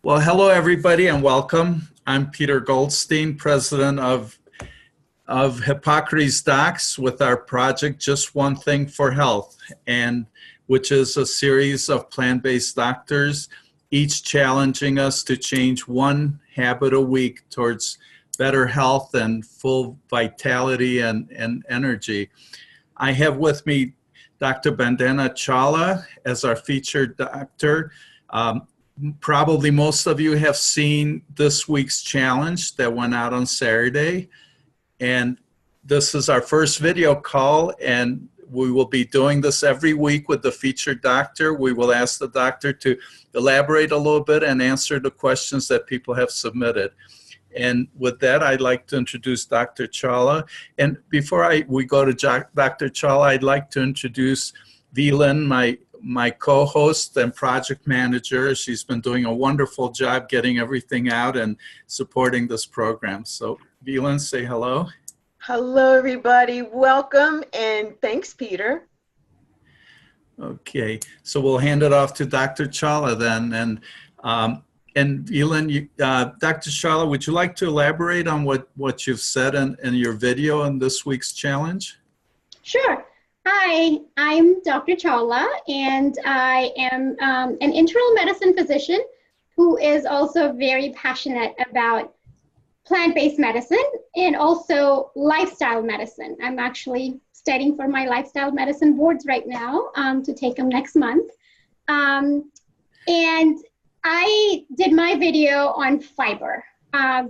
Well, hello everybody and welcome. I'm Peter Goldstein, president of Hippocrates Docs with our project Just One Thing for Health, and which is a series of plant-based doctors, each challenging us to change one habit a week towards better health and full vitality and energy. I have with me Dr. Bandana Chawla as our featured doctor. Probably most of you have seen this week's challenge that went out on Saturday. And this is our first video call, and we will be doing this every week with the featured doctor. We will ask the doctor to elaborate a little bit and answer the questions that people have submitted. And with that, I'd like to introduce Dr. Chawla. And before we go to Dr. Chawla, I'd like to introduce Velan, my co-host and project manager. She's been doing a wonderful job getting everything out and supporting this program. So Velan, say hello. Hello, everybody. Welcome, and thanks, Peter. Okay, so we'll hand it off to Dr. Chawla then. And Velan, Dr. Chawla, would you like to elaborate on what you've said in your video in this week's challenge? Sure. Hi, I'm Dr. Chawla, and I am an internal medicine physician who is also very passionate about plant-based medicine and also lifestyle medicine. I'm actually studying for my lifestyle medicine boards right now to take them next month. And I did my video on fiber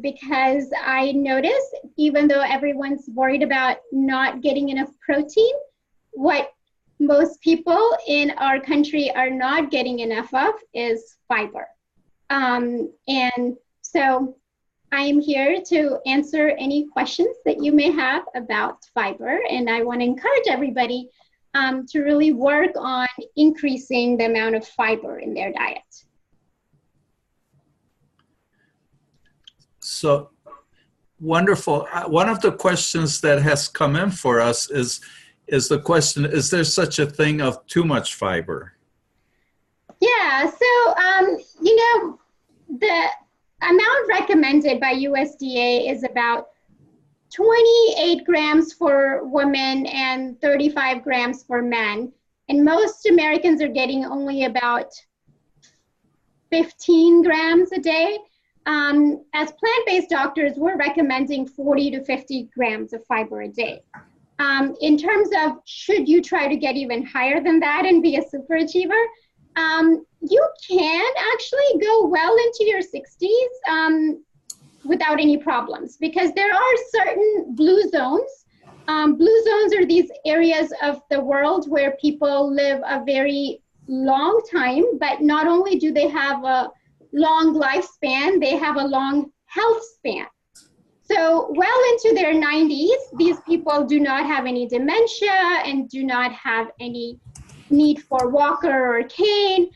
because I noticed, even though everyone's worried about not getting enough protein, what most people in our country are not getting enough of is fiber. And so I am here to answer any questions that you may have about fiber, and I want to encourage everybody to really work on increasing the amount of fiber in their diet. So wonderful. One of the questions that has come in for us is the question, is there such a thing of too much fiber? Yeah, so, the amount recommended by USDA is about 28 grams for women and 35 grams for men. And most Americans are getting only about 15 grams a day. As plant-based doctors, we're recommending 40 to 50 grams of fiber a day. In terms of should you try to get even higher than that and be a super achiever, you can actually go well into your 60s without any problems, because there are certain blue zones. Blue zones are these areas of the world where people live a very long time, but not only do they have a long lifespan, they have a long health span. So well into their 90s, these people do not have any dementia and do not have any need for walker or cane.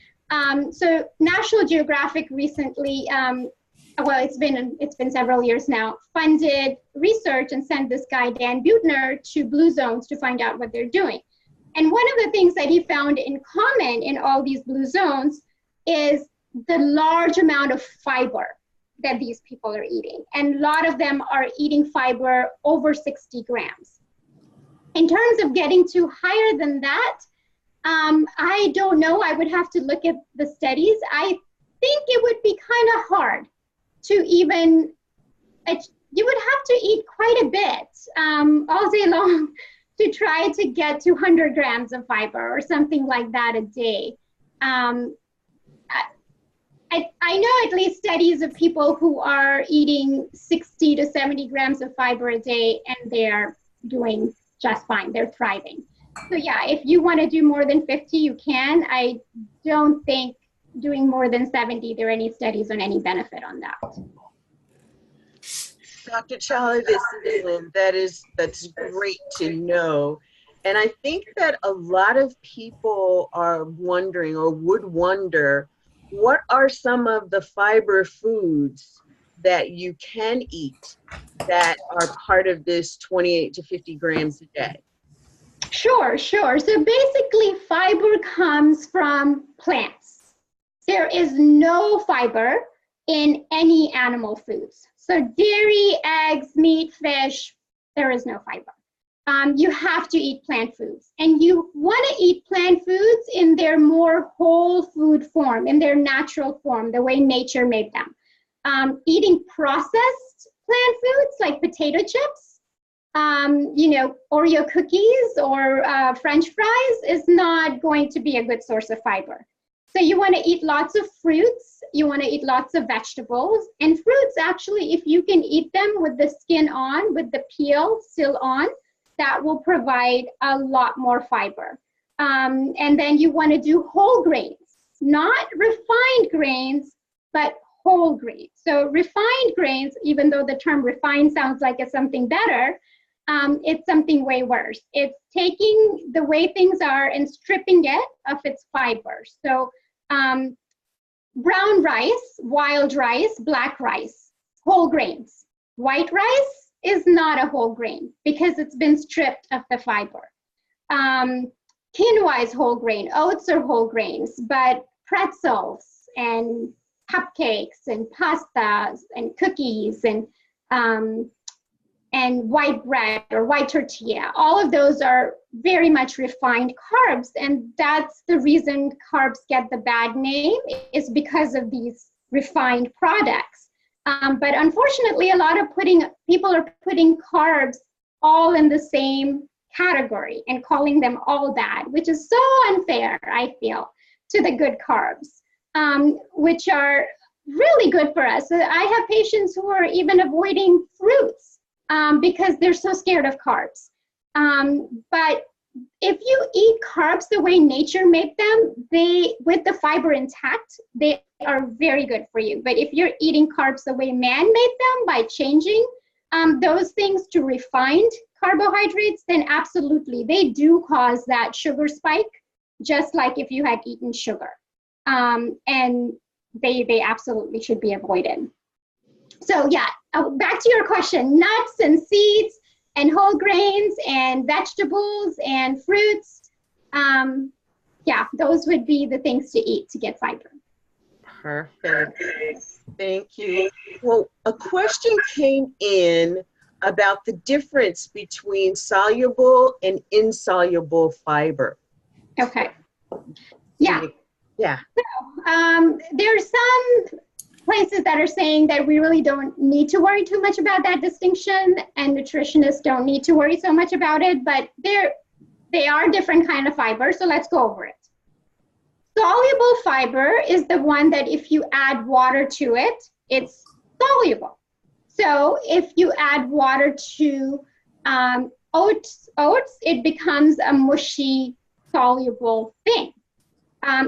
So National Geographic recently, well, it's been several years now, funded research and sent this guy, Dan Buettner, to blue zones to find out what they're doing. And one of the things that he found in common in all these blue zones is the large amount of fiber that these people are eating. And a lot of them are eating fiber over 60 grams. In terms of getting to higher than that, I don't know. I would have to look at the studies. I think it would be kind of hard to even, you would have to eat quite a bit all day long to try to get to 100 grams of fiber or something like that a day. I know at least studies of people who are eating 60 to 70 grams of fiber a day, and they're doing just fine. They're thriving. So yeah, if you want to do more than 50, you can. I don't think doing more than 70, there are any studies on any benefit on that. Dr. Chawla, that's great to know. And I think that a lot of people are wondering or would wonder, what are some of the fiber foods that you can eat that are part of this 28 to 50 grams a day? Sure. So basically, fiber comes from plants. There is no fiber in any animal foods. So dairy, eggs, meat, fish, there is no fiber. You have to eat plant foods. And you want to eat plant foods in their more whole food form, in their natural form, the way nature made them. Eating processed plant foods like potato chips, Oreo cookies or French fries is not going to be a good source of fiber. So you want to eat lots of fruits, you want to eat lots of vegetables, and fruits actually, if you can eat them with the skin on, with the peel still on, that will provide a lot more fiber. And then you want to do whole grains, not refined grains, but whole grains. So refined grains, even though the term refined sounds like it's something better, it's something way worse. It's taking the way things are and stripping it of its fiber. So brown rice, wild rice, black rice, whole grains. White rice is not a whole grain because it's been stripped of the fiber. Quinoa is whole grain, oats are whole grains, but pretzels and cupcakes and pastas and cookies and white bread or white tortilla, all of those are very much refined carbs. And that's the reason carbs get the bad name, is because of these refined products. But unfortunately, a lot of people are putting carbs all in the same category and calling them all bad, which is so unfair, I feel, to the good carbs, which are really good for us. So I have patients who are even avoiding fruits because they're so scared of carbs. But if you eat carbs the way nature made them, with the fiber intact, they are very good for you. But if you're eating carbs the way man made them by changing those things to refined carbohydrates, then absolutely, they do cause that sugar spike, just like if you had eaten sugar. And they absolutely should be avoided. So yeah, back to your question, nuts and seeds and whole grains and vegetables and fruits. Yeah, those would be the things to eat to get fiber. Perfect. Thank you. Well, a question came in about the difference between soluble and insoluble fiber. Okay. Yeah. Yeah. So, there's some places that are saying that we really don't need to worry too much about that distinction, and nutritionists don't need to worry so much about it, but they are different kind of fiber, so let's go over it. Soluble fiber is the one that if you add water to it, it's soluble. So if you add water to oats, it becomes a mushy, soluble thing.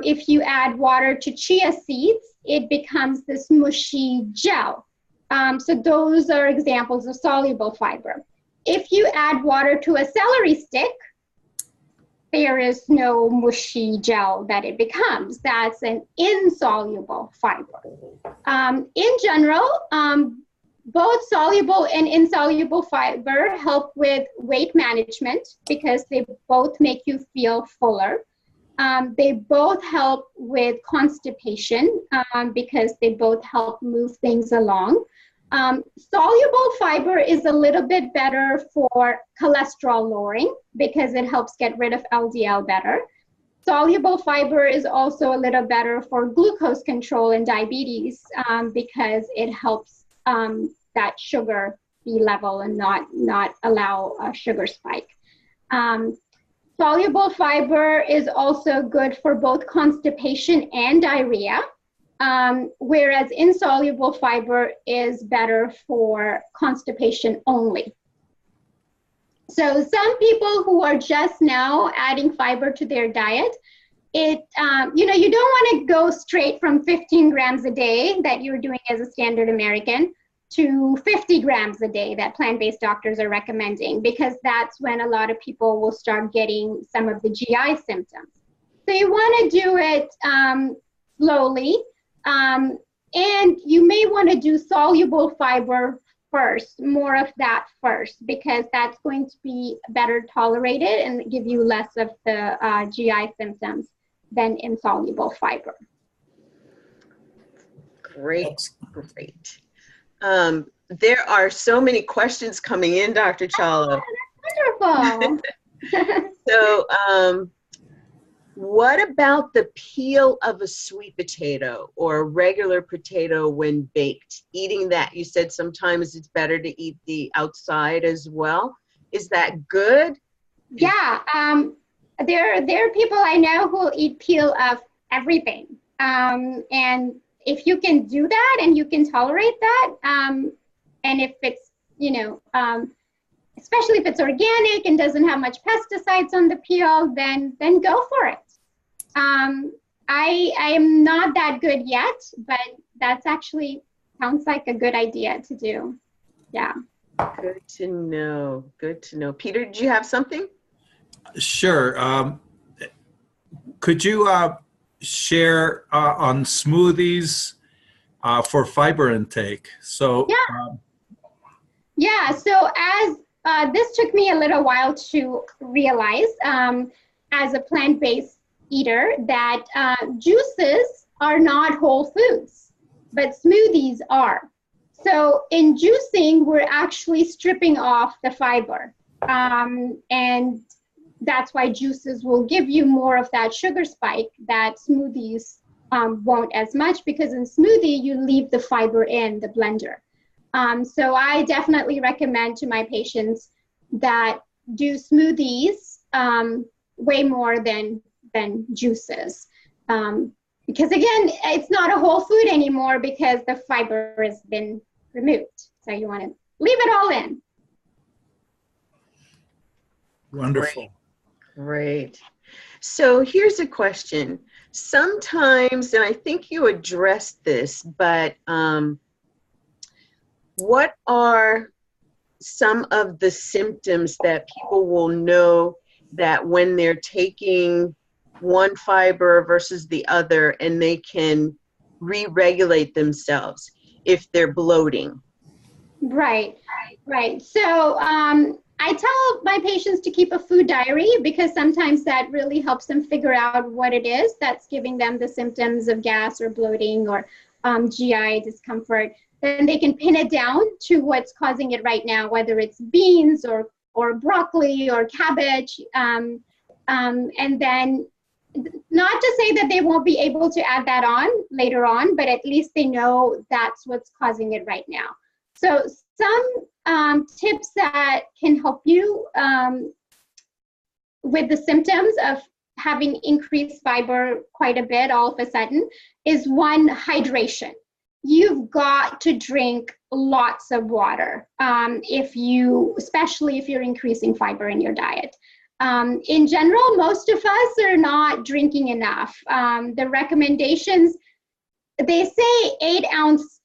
If you add water to chia seeds, it becomes this mushy gel. So those are examples of soluble fiber. If you add water to a celery stick, there is no mushy gel that it becomes. That's an insoluble fiber. In general, both soluble and insoluble fiber help with weight management because they both make you feel fuller. They both help with constipation because they both help move things along. Soluble fiber is a little bit better for cholesterol lowering because it helps get rid of LDL better. Soluble fiber is also a little better for glucose control in diabetes because it helps that sugar be level and not allow a sugar spike. Soluble fiber is also good for both constipation and diarrhea, whereas insoluble fiber is better for constipation only. So some people who are just now adding fiber to their diet, you don't want to go straight from 15 grams a day that you're doing as a standard American to 50 grams a day that plant-based doctors are recommending, because that's when a lot of people will start getting some of the GI symptoms. So you want to do it slowly, and you may want to do soluble fiber first, more of that first, because that's going to be better tolerated and give you less of the GI symptoms than insoluble fiber. Great, great. There are so many questions coming in, Dr. Chawla. Wonderful. So, what about the peel of a sweet potato or a regular potato when baked? Eating that, you said sometimes it's better to eat the outside as well. Is that good? Yeah, there are people I know who eat peel of everything. And if you can do that and you can tolerate that, and if it's, especially if it's organic and doesn't have much pesticides on the peel, then go for it. I am not that good yet, but that's actually sounds like a good idea to do. Yeah. Good to know. Good to know. Peter, did you have something? Sure. Could you share on smoothies for fiber intake? So yeah. So as this took me a little while to realize, as a plant-based eater, that juices are not whole foods, but smoothies are. So in juicing, we're actually stripping off the fiber, and that's why juices will give you more of that sugar spike that smoothies won't as much, because in smoothie, you leave the fiber in the blender. So I definitely recommend to my patients that do smoothies way more than juices. Because again, it's not a whole food anymore because the fiber has been removed. So you want to leave it all in. Wonderful. Great. So here's a question. Sometimes, and I think you addressed this, but what are some of the symptoms that people will know that when they're taking one fiber versus the other, and they can re-regulate themselves if they're bloating? Right. So I tell my patients to keep a food diary, because sometimes that really helps them figure out what it is that's giving them the symptoms of gas or bloating or GI discomfort. Then they can pin it down to what's causing it right now, whether it's beans or broccoli or cabbage. And then, not to say that they won't be able to add that on later on, but at least they know that's what's causing it right now. So some tips that can help you with the symptoms of having increased fiber quite a bit all of a sudden is one, hydration. You've got to drink lots of water, especially if you're increasing fiber in your diet. In general, most of us are not drinking enough. The recommendations, they say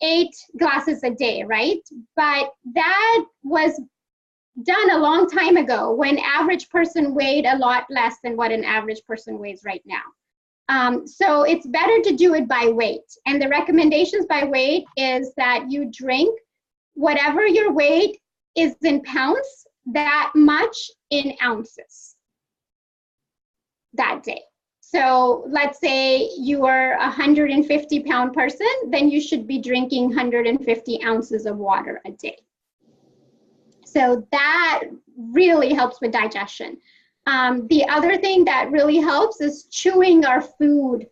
8 glasses a day, right? But that was done a long time ago when average person weighed a lot less than what an average person weighs right now. So it's better to do it by weight. And the recommendations by weight is that you drink whatever your weight is in pounds, that much in ounces that day. So let's say you are a 150-pound person, then you should be drinking 150 ounces of water a day. So that really helps with digestion. The other thing that really helps is chewing our food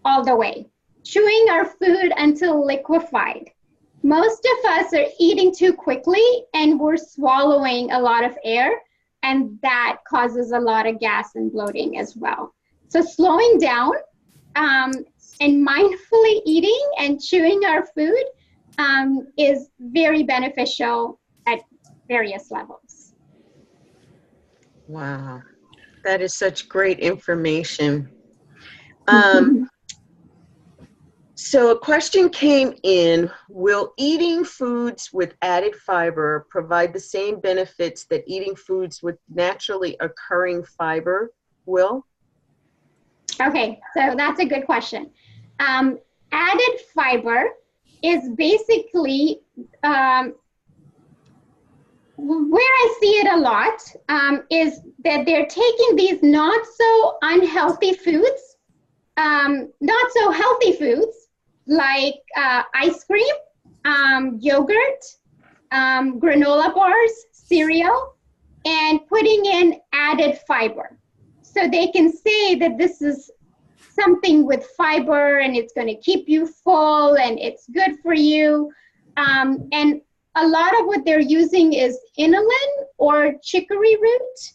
all the way. Chewing our food until liquefied. Most of us are eating too quickly and we're swallowing a lot of air, and that causes a lot of gas and bloating as well. So slowing down and mindfully eating and chewing our food is very beneficial at various levels. Wow, that is such great information. So a question came in, will eating foods with added fiber provide the same benefits that eating foods with naturally occurring fiber will? Okay, so that's a good question. Added fiber is basically, where I see it a lot is that they're taking these not so unhealthy foods, not so healthy foods, like ice cream, yogurt, granola bars, cereal, and putting in added fiber. So they can say that this is something with fiber and it's going to keep you full and it's good for you. And a lot of what they're using is inulin or chicory root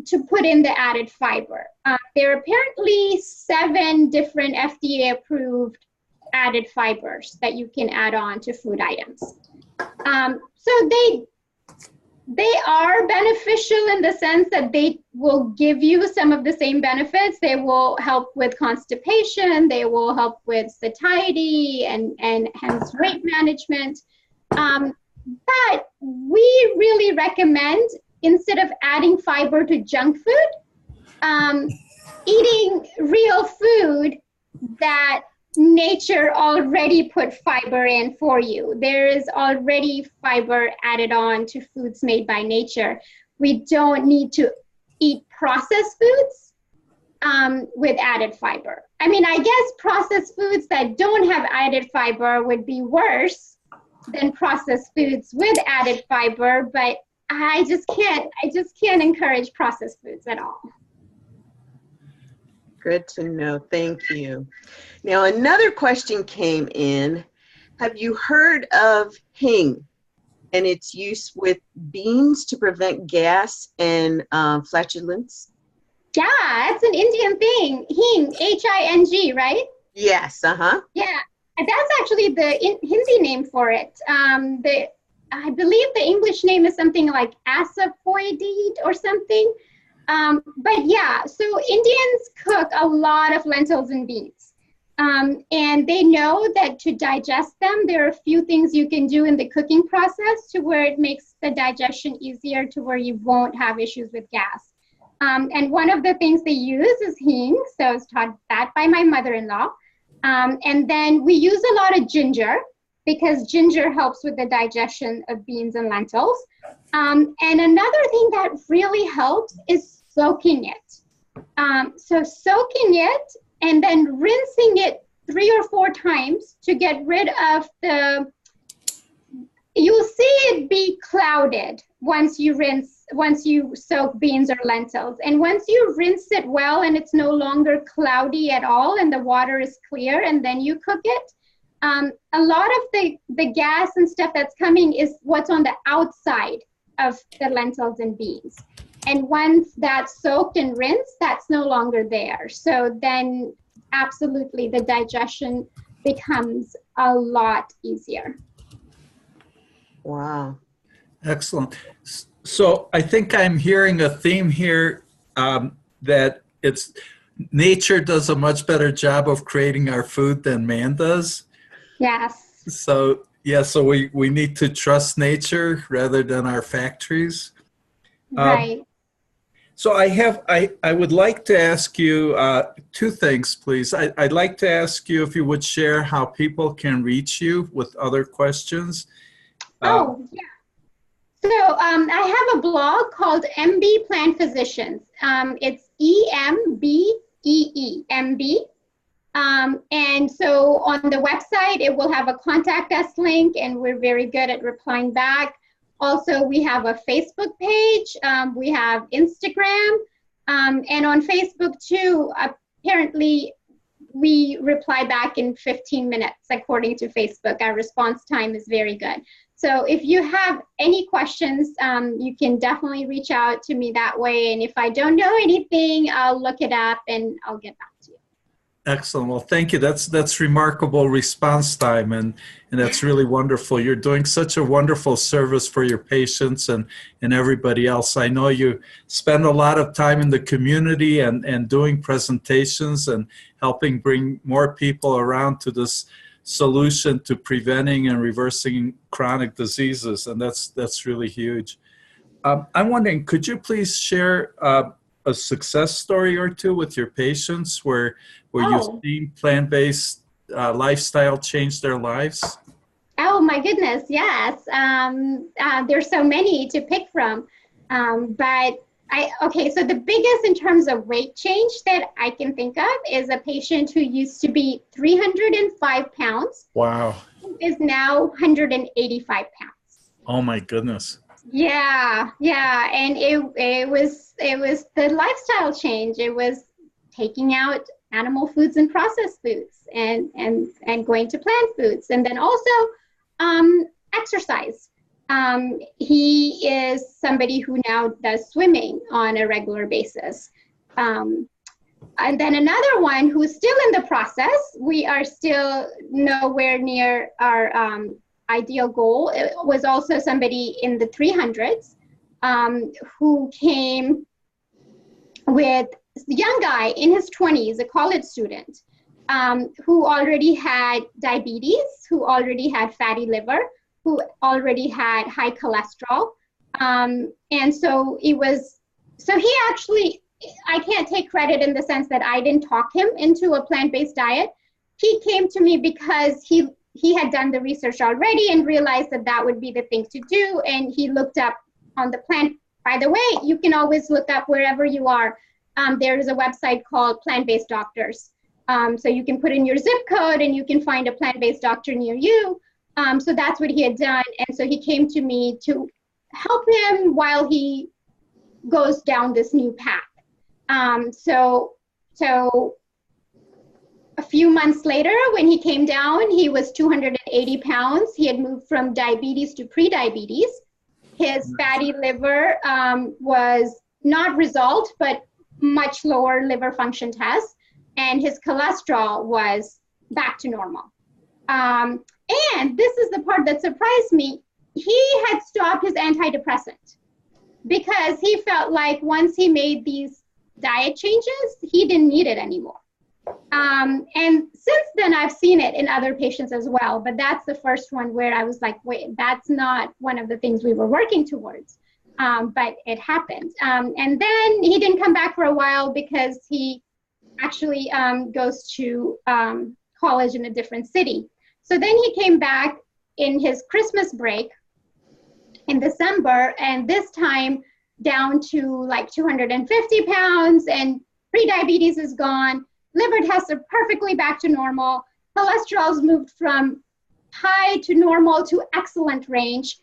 to put in the added fiber. There are apparently 7 different FDA-approved added fibers that you can add on to food items. So they are beneficial in the sense that they will give you some of the same benefits. They will help with constipation. They will help with satiety and hence weight management. But we really recommend, instead of adding fiber to junk food, eating real food that nature already put fiber in for you. There is already fiber added on to foods made by nature. We don't need to eat processed foods with added fiber. I mean, I guess processed foods that don't have added fiber would be worse than processed foods with added fiber, but I just can't encourage processed foods at all. Good to know. Thank you. Now, another question came in. Have you heard of hing and its use with beans to prevent gas and flatulence? Yeah, it's an Indian thing. Hing, H-I-N-G, right? Yes, Yeah, that's actually the Hindi name for it. I believe the English name is something like asafoetide or something. But yeah, so Indians cook a lot of lentils and beans. And they know that to digest them, there are a few things you can do in the cooking process to where it makes the digestion easier, to where you won't have issues with gas. And one of the things they use is hing. So I was taught that by my mother-in-law. And then we use a lot of ginger, because ginger helps with the digestion of beans and lentils. And another thing that really helps is soaking it. So soaking it and then rinsing it 3 or 4 times to get rid of you'll see it be clouded once you soak beans or lentils. And once you rinse it well and it's no longer cloudy at all and the water is clear and then you cook it, a lot of the gas and stuff that's coming is what's on the outside of the lentils and beans. And once that's soaked and rinsed, that's no longer there. So then absolutely the digestion becomes a lot easier. Wow. Excellent. So I think I'm hearing a theme here that nature does a much better job of creating our food than man does. Yes. So yeah, so we need to trust nature rather than our factories. Right. So I would like to ask you 2 things, please. I'd like to ask you if you would share how people can reach you with other questions. Yeah. So I have a blog called MB Plant Physicians. It's EMBEE, MB. And so on the website, it will have a contact us link, and we're very good at replying back. Also, we have a Facebook page. We have Instagram. And on Facebook, too, apparently, we reply back in 15 minutes, according to Facebook. Our response time is very good. So if you have any questions, you can definitely reach out to me that way. And if I don't know anything, I'll look it up and I'll get back to you. Excellent. Well, thank you. That's remarkable response time, and that's really wonderful. You're doing such a wonderful service for your patients and everybody else. I know you spend a lot of time in the community and doing presentations and helping bring more people around to this solution to preventing and reversing chronic diseases, and that's really huge. I'm wondering, could you please share a success story or 2 with your patients where you've seen plant-based lifestyle change their lives? Oh my goodness, yes. There's so many to pick from. But Okay, so the biggest in terms of weight change that I can think of is a patient who used to be 305 pounds. Wow. Who is now 185 pounds. Oh my goodness. Yeah, and it was the lifestyle change. It was taking out animal foods and processed foods and going to plant foods, and then also exercise. He is somebody who now does swimming on a regular basis. And then another one who's still in the process. We are still nowhere near our ideal goal. It was also somebody in the 300s who came with a young guy in his 20s, a college student, who already had diabetes, who already had fatty liver, who already had high cholesterol. And so he actually, I can't take credit in the sense that I didn't talk him into a plant-based diet. He came to me because he had done the research already and realized that that would be the thing to do. And he looked up on the plant. By the way, you can always look up wherever you are. There is a website called Plant-Based Doctors. So you can put in your zip code and you can find a plant-based doctor near you. So that's what he had done. And so he came to me to help him while he goes down this new path. So a few months later, when he came down, he was 280 pounds. He had moved from diabetes to pre-diabetes. His fatty liver was not resolved, but much lower liver function test. And his cholesterol was back to normal. And this is the part that surprised me. He had stopped his antidepressant because he felt like once he made these diet changes, he didn't need it anymore. And since then, I've seen it in other patients as well. But that's the first one where I was like, wait, that's not one of the things we were working towards. But it happened. And then he didn't come back for a while because he actually goes to college in a different city. So then he came back in his Christmas break in December, and this time down to like 250 pounds, and prediabetes is gone. Liver tests are perfectly back to normal. Cholesterol's moved from high to normal to excellent range.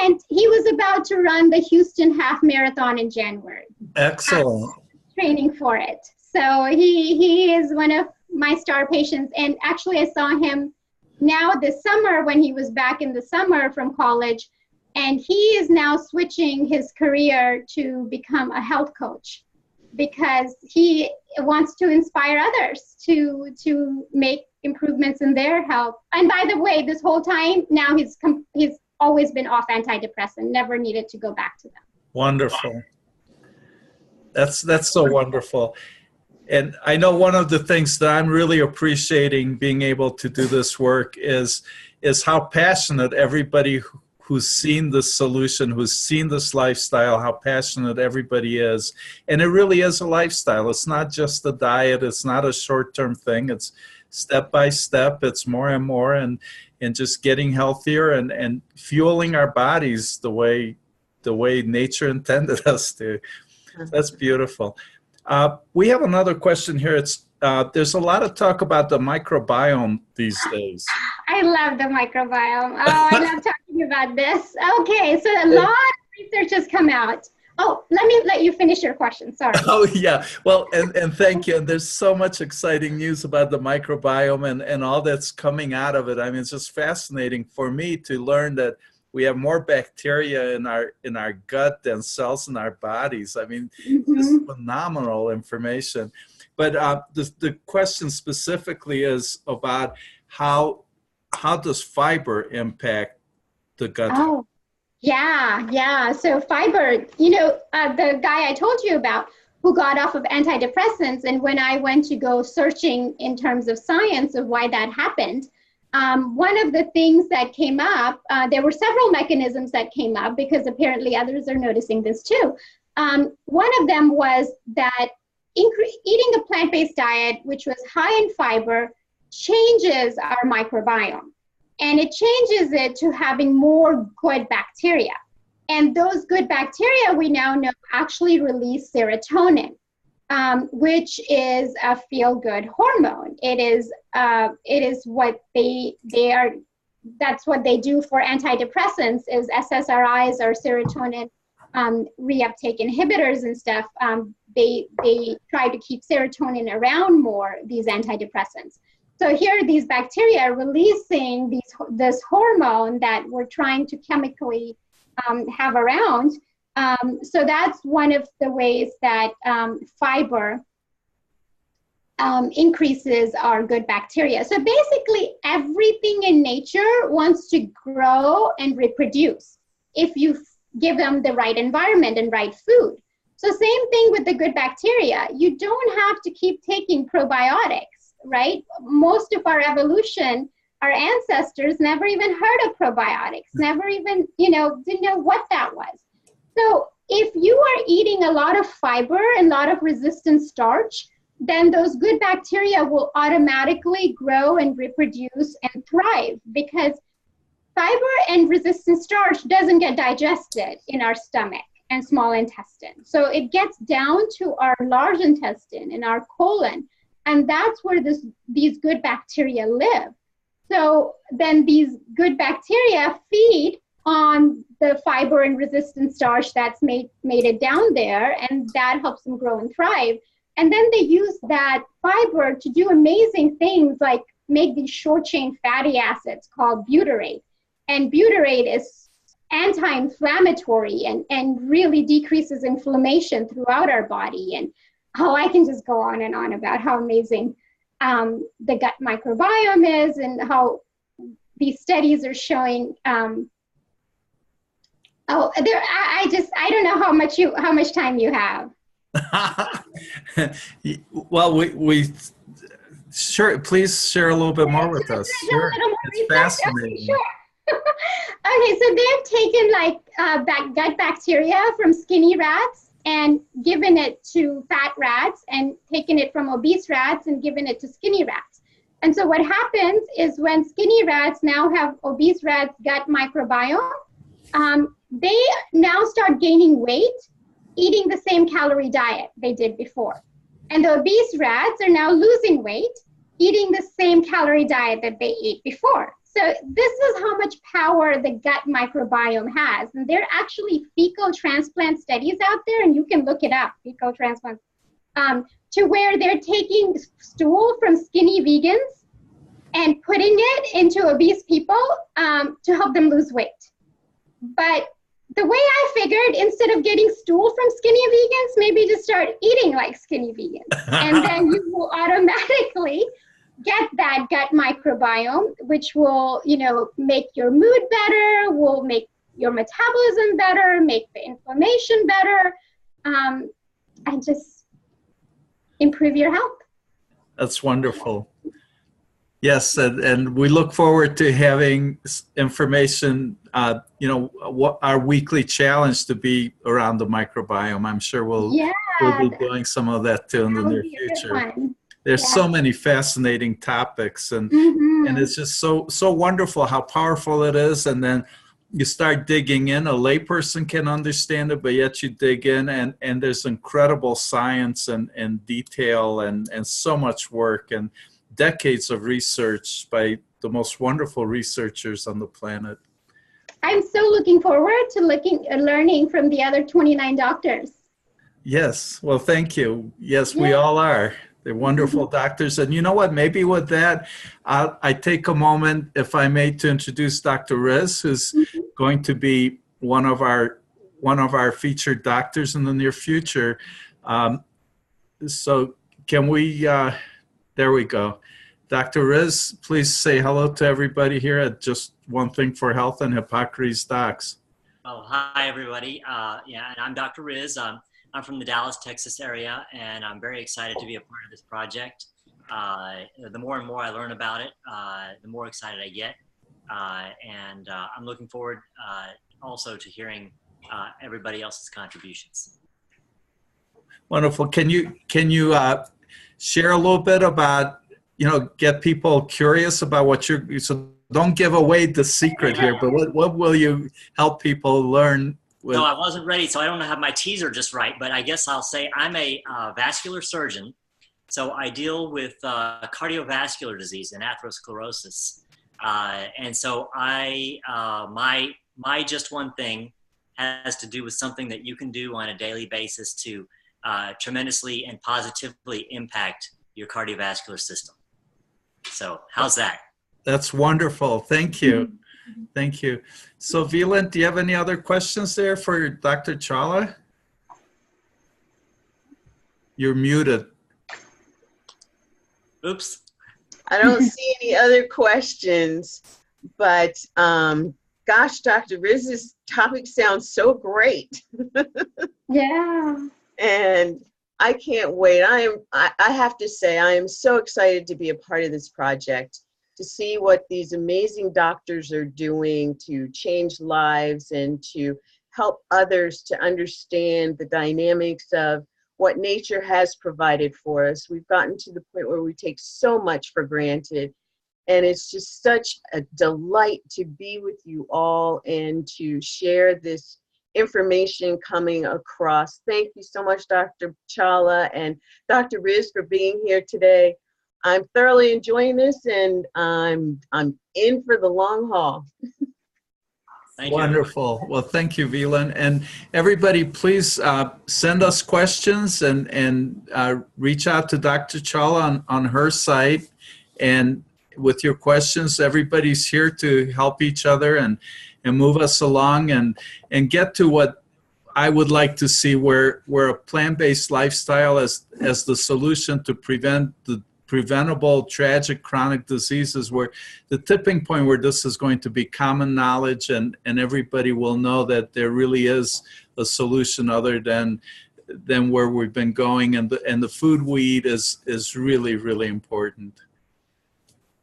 And he was about to run the Houston Half Marathon in January. Excellent. Training for it. So he is one of my star patients. And actually I saw him now this summer when he was back in the summer from college. And he is now switching his career to become a health coach because he wants to inspire others to make improvements in their health. And by the way, this whole time now he's always been off antidepressant, never needed to go back to them. Wonderful. That's so wonderful. And I know one of the things that I'm really appreciating being able to do this work is how passionate everybody who's seen this solution, who's seen this lifestyle, how passionate everybody is. And it really is a lifestyle. It's not just a diet. It's not a short-term thing. It's step by step. It's more and more, and just getting healthier and fueling our bodies the way nature intended us to. That's beautiful. We have another question here. It's there's a lot of talk about the microbiome these days. I love the microbiome. Oh, I love talking about this. Okay, so a lot of research has come out. Oh, let me let you finish your question. Sorry. Oh, yeah. Well, and thank you. And there's so much exciting news about the microbiome and all that's coming out of it. I mean, it's just fascinating for me to learn that we have more bacteria in our gut than cells in our bodies. I mean, it's phenomenal information. But the question specifically is about how does fiber impact the gut? Oh, yeah. So fiber, the guy I told you about who got off of antidepressants, and when I went to go searching in terms of science of why that happened, one of the things that came up, there were several mechanisms that came up because apparently others are noticing this too. One of them was that eating a plant-based diet, which was high in fiber, changes our microbiome. And it changes it to having more good bacteria. And those good bacteria, we now know, actually release serotonin, which is a feel-good hormone. It is what they are. That's what they do for antidepressants, is SSRIs or serotonin reuptake inhibitors and stuff. They try to keep serotonin around more, these antidepressants. So here, these bacteria are releasing this hormone that we're trying to chemically have around. So that's one of the ways that fiber increases our good bacteria. So basically, everything in nature wants to grow and reproduce if you give them the right environment and right food. So same thing with the good bacteria. You don't have to keep taking probiotics, right? Most of our evolution, our ancestors never even heard of probiotics, never even, didn't know what that was. So if you are eating a lot of fiber and a lot of resistant starch, then those good bacteria will automatically grow and reproduce and thrive, because fiber and resistant starch doesn't get digested in our stomach and small intestine. So it gets down to our large intestine and our colon, and that's where these good bacteria live. So then these good bacteria feed on the fiber and resistant starch that's made it down there, and that helps them grow and thrive. And then they use that fiber to do amazing things, like make these short chain fatty acids called butyrate. And butyrate is anti-inflammatory and really decreases inflammation throughout our body. And I can just go on and on about how amazing the gut microbiome is, and how these studies are showing. I don't know how much time you have. Well, we sure. Please share a little bit more with us. Sure, it's fascinating. Sure. Okay, so they've taken gut bacteria from skinny rats and given it to fat rats, and taken it from obese rats and given it to skinny rats. And so what happens is, when skinny rats now have obese rats' gut microbiome, they now start gaining weight, eating the same calorie diet they did before. And the obese rats are now losing weight, eating the same calorie diet that they ate before. So this is how much power the gut microbiome has. And there are actually fecal transplant studies out there, and you can look it up, fecal transplants, to where they're taking stool from skinny vegans and putting it into obese people to help them lose weight. But the way I figured, instead of getting stool from skinny vegans, maybe just start eating like skinny vegans. And then you will automatically get that gut microbiome, which will, make your mood better, will make your metabolism better, make the inflammation better, and just improve your health. That's wonderful. Yes, and we look forward to having information, what our weekly challenge to be around the microbiome. I'm sure we'll be doing some of that too in the near future. There's so many fascinating topics, and it's just so wonderful how powerful it is. And then you start digging in, a layperson can understand it, but yet you dig in, and there's incredible science and detail and so much work and decades of research by the most wonderful researchers on the planet. I'm so looking forward to learning from the other 29 doctors. Yes, well, thank you. Yes, we all are. They're wonderful doctors. And you know what, maybe with that, I take a moment, if I may, to introduce Dr. Riz, who's going to be one of our featured doctors in the near future. So can we, there we go. Dr. Riz, please say hello to everybody here at Just One Thing for Health and Hippocrates Docs. Oh, hi, everybody. And I'm Dr. Riz. I'm from the Dallas, Texas area, and I'm very excited to be a part of this project. The more and more I learn about it, the more excited I get. And I'm looking forward also to hearing everybody else's contributions. Wonderful. Can you share a little bit about, get people curious about what so don't give away the secret here, but what will you help people learn No, I wasn't ready, so I don't have my teaser just right, but I guess I'll say I'm a vascular surgeon. So I deal with cardiovascular disease and atherosclerosis. And so my just one thing has to do with something that you can do on a daily basis to tremendously and positively impact your cardiovascular system. So how's that? That's wonderful. Thank you. Thank you. So Veland, do you have any other questions there for Dr. Chawla? You're muted. Oops. I don't see any other questions, but gosh, Dr. Riz's topic sounds so great. Yeah. And I can't wait. I have to say, I am so excited to be a part of this project, to see what these amazing doctors are doing to change lives and to help others to understand the dynamics of what nature has provided for us. We've gotten to the point where we take so much for granted, and it's just such a delight to be with you all and to share this information coming across. Thank you so much, Dr. Chawla and Dr. Riz, for being here today. I'm thoroughly enjoying this, and I'm in for the long haul. Thank you. Wonderful. Well, thank you, Veland. And everybody, please send us questions and reach out to Dr. Chawla on her site. And with your questions, everybody's here to help each other and move us along and get to what I would like to see, where a plant-based lifestyle as the solution to prevent the preventable tragic chronic diseases, where the tipping point where this is going to be common knowledge and everybody will know that there really is a solution other than where we've been going, and the food we eat is really, really important.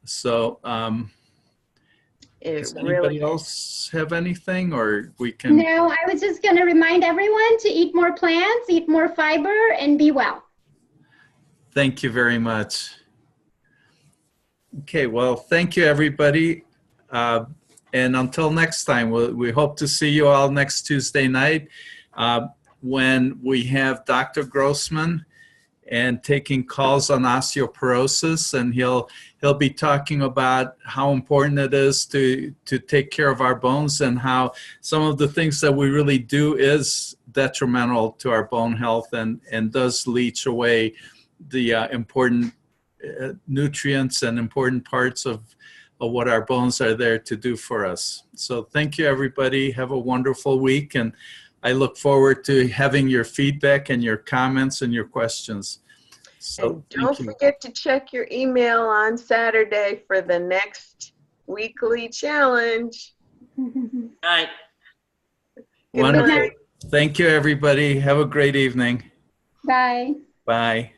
So does anybody else have anything, or we can? No, I was just going to remind everyone to eat more plants, eat more fiber, and be well. Thank you very much. Okay, well, thank you, everybody. And until next time, we hope to see you all next Tuesday night when we have Dr. Grossman and taking calls on osteoporosis, and he'll be talking about how important it is to take care of our bones, and how some of the things that we really do is detrimental to our bone health and does leach away the important nutrients and important parts of what our bones are there to do for us. So thank you, everybody. Have a wonderful week, and I look forward to having your feedback and your comments and your questions. So and don't forget to check your email on Saturday for the next weekly challenge. All right. Wonderful. Thank you, everybody. Have a great evening. Bye. Bye.